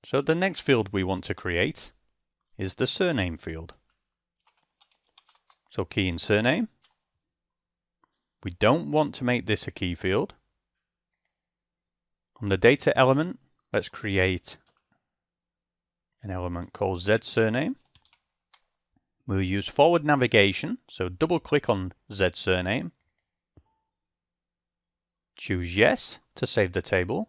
So the next field we want to create is the surname field. So key in surname. We don't want to make this a key field. On the data element, let's create an element called Z surname. We'll use forward navigation, so double click on Z surname. Choose yes to save the table.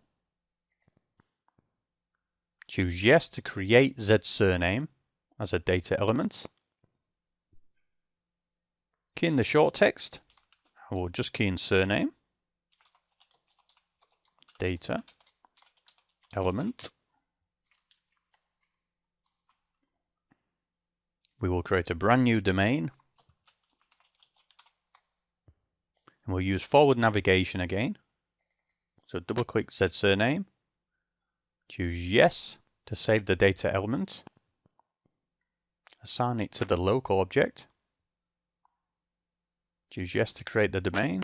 Choose yes to create Z surname as a data element. Key in the short text. I will just key in surname, data element. We will create a brand new domain. And we'll use forward navigation again. So double click Z surname. Choose yes to save the data element. Assign it to the local object. Choose yes to create the domain.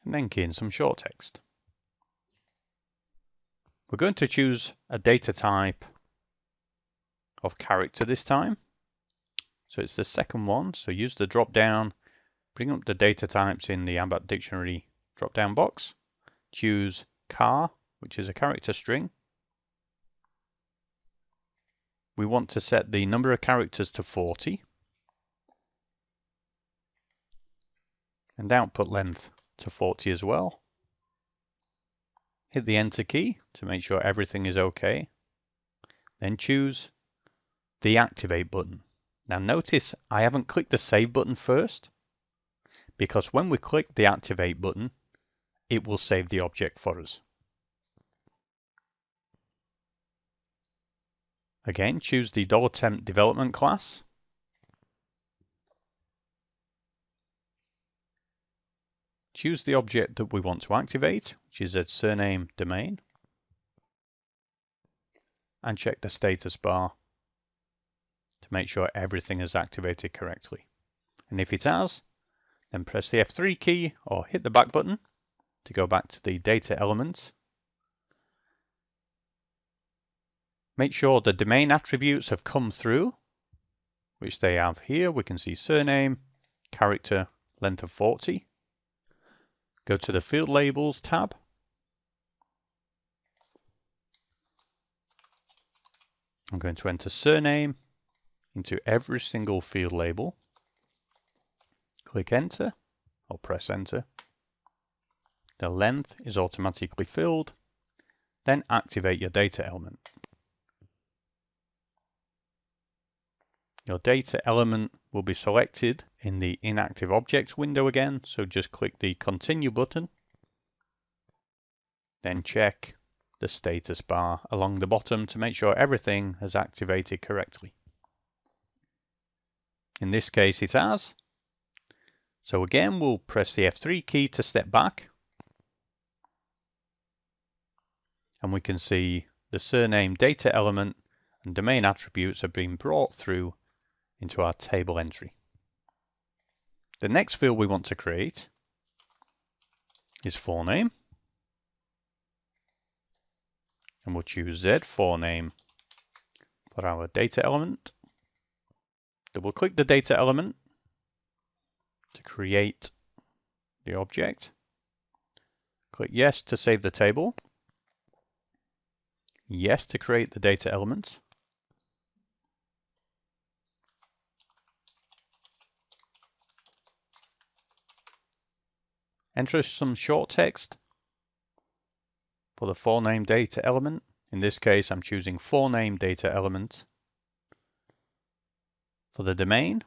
And then key in some short text. We're going to choose a data type of character this time. So it's the second one. So use the drop down, bring up the data types in the ABAP dictionary drop down box. Choose char, which is a character string. We want to set the number of characters to 40. And output length to 40 as well. Hit the enter key to make sure everything is okay. Then choose the activate button. Now notice I haven't clicked the save button first, because when we click the activate button, it will save the object for us. Again, choose the $temp development class. Choose the object that we want to activate, which is a surname domain. And check the status bar to make sure everything is activated correctly. And if it has, then press the F3 key or hit the back button to go back to the data element. Make sure the domain attributes have come through, which they have here. We can see surname, character, length of 40. Go to the Field Labels tab. I'm going to enter surname into every single field label. Click enter or press enter. The length is automatically filled. Then activate your data element. Your data element will be selected in the inactive objects window again, so just click the continue button. Then check the status bar along the bottom to make sure everything has activated correctly. In this case it has. So again we'll press the F3 key to step back. And we can see the surname data element and domain attributes have been brought through into our table entry. The next field we want to create is forename. And we'll choose Z forename for our data element. Double click the data element to create the object. Click yes to save the table. Yes to create the data element. Enter some short text for the forename data element. In this case, I'm choosing forename data element. For the domain,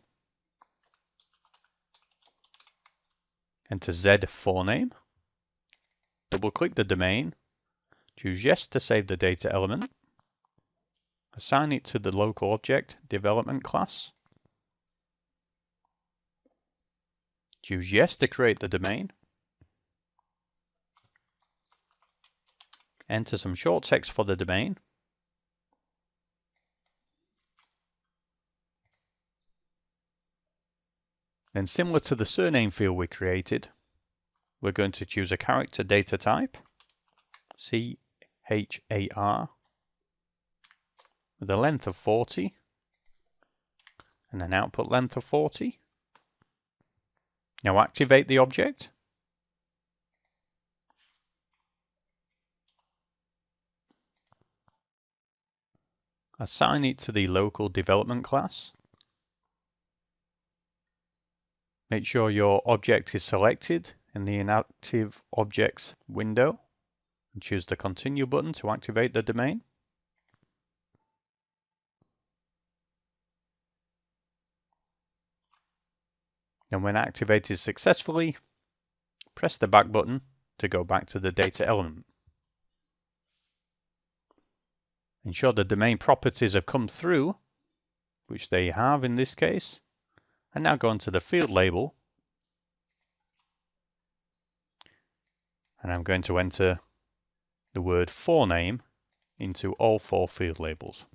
enter Z forename. Double click the domain. Choose yes to save the data element. Assign it to the local object development class. Choose yes to create the domain. Enter some short text for the domain. Then similar to the surname field we created, we're going to choose a character data type, CHAR, with a length of 40 and an output length of 40. Now activate the object. Assign it to the local development class. Make sure your object is selected in the inactive objects window and choose the continue button to activate the domain. And when activated successfully, press the back button to go back to the data element. Ensure the domain properties have come through, which they have in this case, and now go into the field label, and I'm going to enter the word forename into all 4 field labels.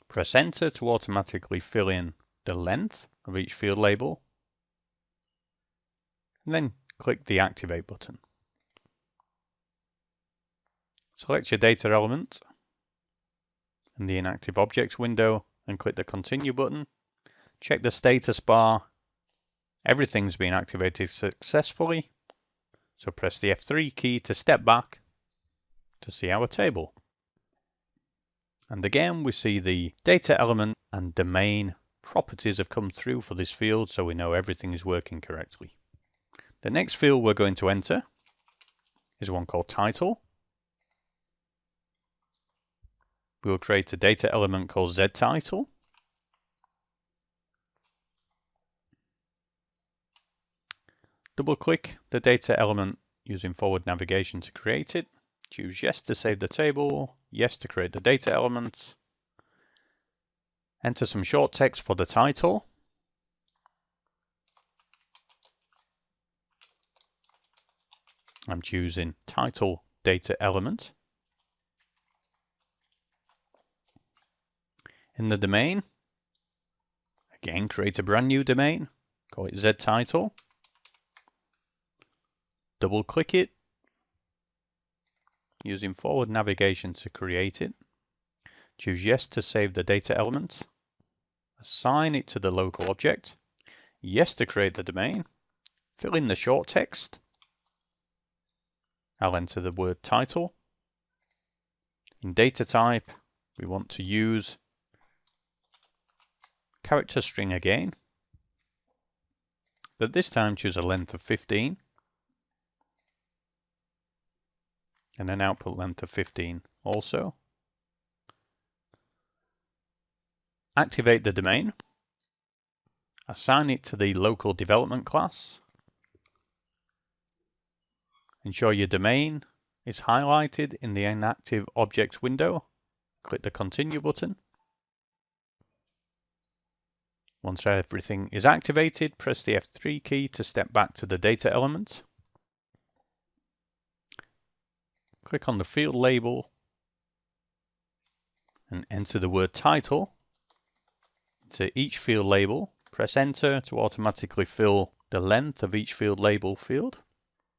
Press enter to automatically fill in the length of each field label, and then click the activate button. Select your data element in the inactive objects window and click the continue button. Check the status bar. Everything's been activated successfully. So press the F3 key to step back to see our table. And again, we see the data element and domain properties have come through for this field, so we know everything is working correctly. The next field we're going to enter is one called title. We'll create a data element called zTitle. Double click the data element using forward navigation to create it. Choose yes to save the table, yes to create the data element. Enter some short text for the title. I'm choosing title data element. In the domain, again create a brand new domain, call it zTitle. Double click it, using forward navigation to create it. Choose yes to save the data element. Assign it to the local object. Yes to create the domain. Fill in the short text. I'll enter the word title. In data type, we want to use character string again, but this time choose a length of 15 and an output length of 15 also. Activate the domain. Assign it to the local development class. Ensure your domain is highlighted in the inactive objects window. Click the continue button. Once everything is activated, press the F3 key to step back to the data element. Click on the field label and enter the word title. To each field label, press enter to automatically fill the length of each field label field,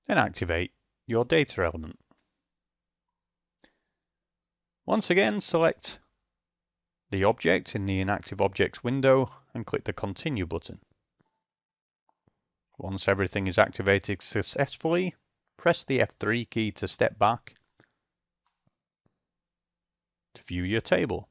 then activate your data element. Once again, select the object in the inactive objects window and click the continue button. Once everything is activated successfully, press the F3 key to step back to view your table.